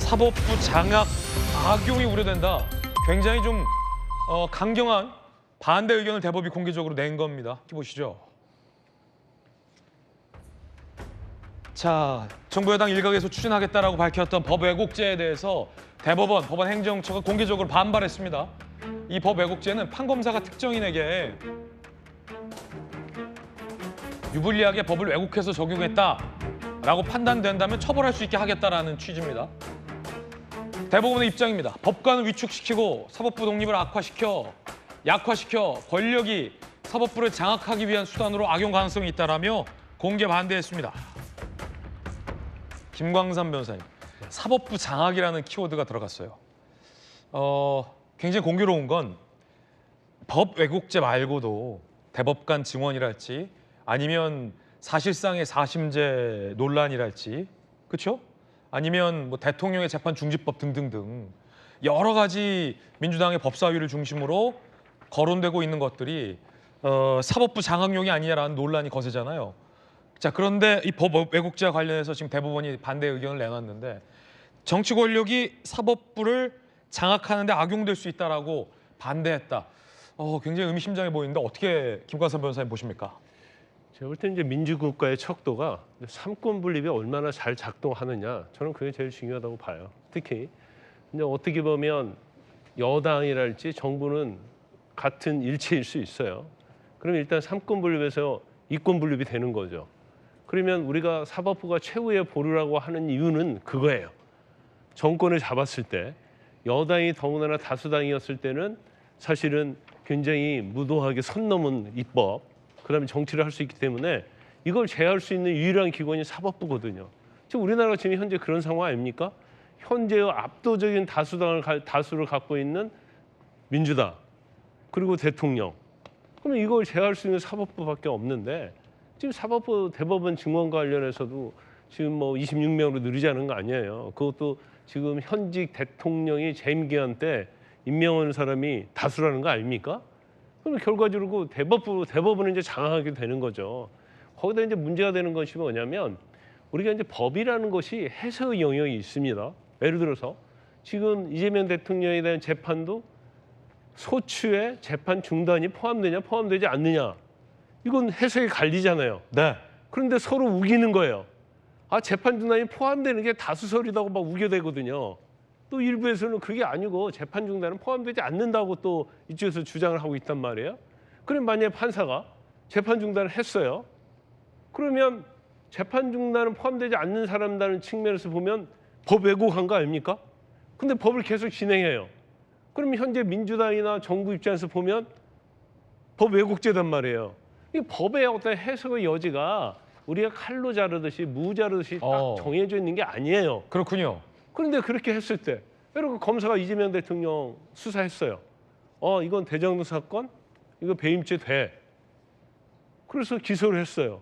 사법부 장악 악용이 우려된다. 굉장히 좀 강경한 반대 의견을 대법이 공개적으로 낸 겁니다. 보시죠. 자, 정부 여당 일각에서 추진하겠다라고 밝혔던 법 왜곡죄에 대해서 대법원, 법원 행정처가 공개적으로 반발했습니다. 이 법 왜곡죄는 판검사가 특정인에게 유불리하게 법을 왜곡해서 적용했다라고 판단된다면 처벌할 수 있게 하겠다라는 취지입니다. 대법원의 입장입니다. 법관을 위축시키고 사법부 독립을 약화시켜 권력이 사법부를 장악하기 위한 수단으로 악용 가능성이 있다라며 공개 반대했습니다. 김광삼 변호사님, 사법부 장악이라는 키워드가 들어갔어요. 굉장히 공교로운 건 법 왜곡죄 말고도 대법관 증언이랄지 아니면 사실상의 사심제 논란이랄지, 그렇죠? 아니면 뭐 대통령의 재판 중지법 등등등 여러 가지 민주당의 법사위를 중심으로 거론되고 있는 것들이 사법부 장악용이 아니냐라는 논란이 거세잖아요. 자, 그런데 이 법 왜곡죄와 관련해서 지금 대법원이 반대 의견을 내놨는데 정치 권력이 사법부를 장악하는데 악용될 수 있다라고 반대했다. 굉장히 의미심장해 보이는데 어떻게 김광삼 변호사님 보십니까? 제가 볼 때 이제 민주국가의 척도가 삼권 분립이 얼마나 잘 작동하느냐, 저는 그게 제일 중요하다고 봐요. 특히 이제 어떻게 보면 여당이랄지 정부는 같은 일체일 수 있어요. 그러면 일단 삼권 분립에서 이권 분립이 되는 거죠. 그러면 우리가 사법부가 최후의 보루라고 하는 이유는 그거예요. 정권을 잡았을 때 여당이 더군다나 다수당이었을 때는 사실은 굉장히 무도하게 선 넘은 입법, 그다음에 정치를 할 수 있기 때문에 이걸 제어할 수 있는 유일한 기관이 사법부거든요. 지금 우리나라가 지금 현재 그런 상황 아닙니까? 현재의 압도적인 다수를 갖고 있는 민주당 그리고 대통령. 그러면 이걸 제어할 수 있는 사법부밖에 없는데 지금 사법부 대법원 증언 관련해서도 지금 뭐 26명으로 늘리자는 거 아니에요. 그것도 지금 현직 대통령이 재임 기간 때 임명한 사람이 다수라는 거 아닙니까? 그러면 결과적으로 대법원을 이제 장악하게 되는 거죠. 거기다 이제 문제가 되는 것이 뭐냐면 우리가 이제 법이라는 것이 해석의 영역이 있습니다. 예를 들어서 지금 이재명 대통령에 대한 재판도 소추에 재판 중단이 포함되냐 포함되지 않느냐, 이건 해석이 갈리잖아요. 네. 그런데 서로 우기는 거예요. 재판 중단이 포함되는 게 다수설이라고 막 우겨대거든요. 또 일부에서는 그게 아니고 재판 중단은 포함되지 않는다고 또 이쪽에서 주장을 하고 있단 말이에요. 그럼 만약에 판사가 재판 중단을 했어요. 그러면 재판 중단은 포함되지 않는 사람이라는 측면에서 보면 법 왜곡한 거 아닙니까? 근데 법을 계속 진행해요. 그럼 현재 민주당이나 정부 입장에서 보면 법 왜곡죄단 말이에요. 이 법의 어떤 해석의 여지가 우리가 칼로 자르듯이 무 자르듯이 딱 정해져 있는 게 아니에요. 그렇군요. 그런데 그렇게 했을 때, 여러분 검사가 이재명 대통령 수사했어요. 이건 대장동 사건, 이거 배임죄 돼. 그래서 기소를 했어요.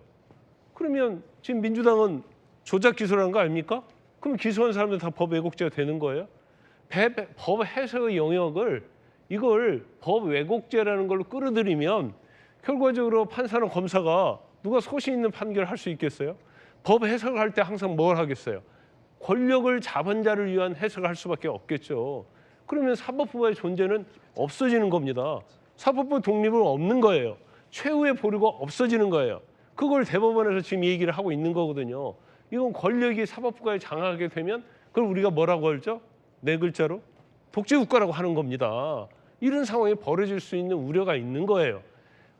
그러면 지금 민주당은 조작 기소를 한 거 아닙니까? 그럼 기소한 사람들 다 법 왜곡죄가 되는 거예요? 법 해석의 영역을 이걸 법 왜곡죄라는 걸로 끌어들이면 결과적으로 판사나 검사가 누가 소신 있는 판결을 할 수 있겠어요? 법 해석을 할 때 항상 뭘 하겠어요? 권력을 잡은 자를 위한 해석을 할 수밖에 없겠죠. 그러면 사법부의 존재는 없어지는 겁니다. 사법부 독립은 없는 거예요. 최후의 보루가 없어지는 거예요. 그걸 대법원에서 지금 얘기를 하고 있는 거거든요. 이건 권력이 사법부가 장악하게 되면 그걸 우리가 뭐라고 하죠? 네 글자로 독재국가라고 하는 겁니다. 이런 상황이 벌어질 수 있는 우려가 있는 거예요.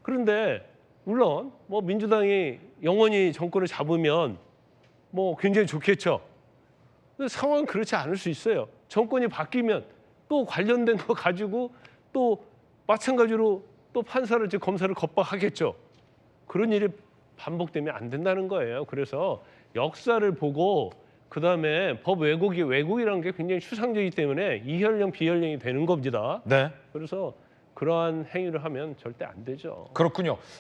그런데 물론 뭐 민주당이 영원히 정권을 잡으면 뭐 굉장히 좋겠죠. 근데 상황은 그렇지 않을 수 있어요. 정권이 바뀌면 또 관련된 거 가지고 또 마찬가지로 또 판사를 검사를 겁박하겠죠. 그런 일이 반복되면 안 된다는 거예요. 그래서 역사를 보고 그다음에 법 왜곡이라는 게 굉장히 추상적이기 때문에 이현령 비현령이 되는 겁니다. 네. 그래서 그러한 행위를 하면 절대 안 되죠. 그렇군요.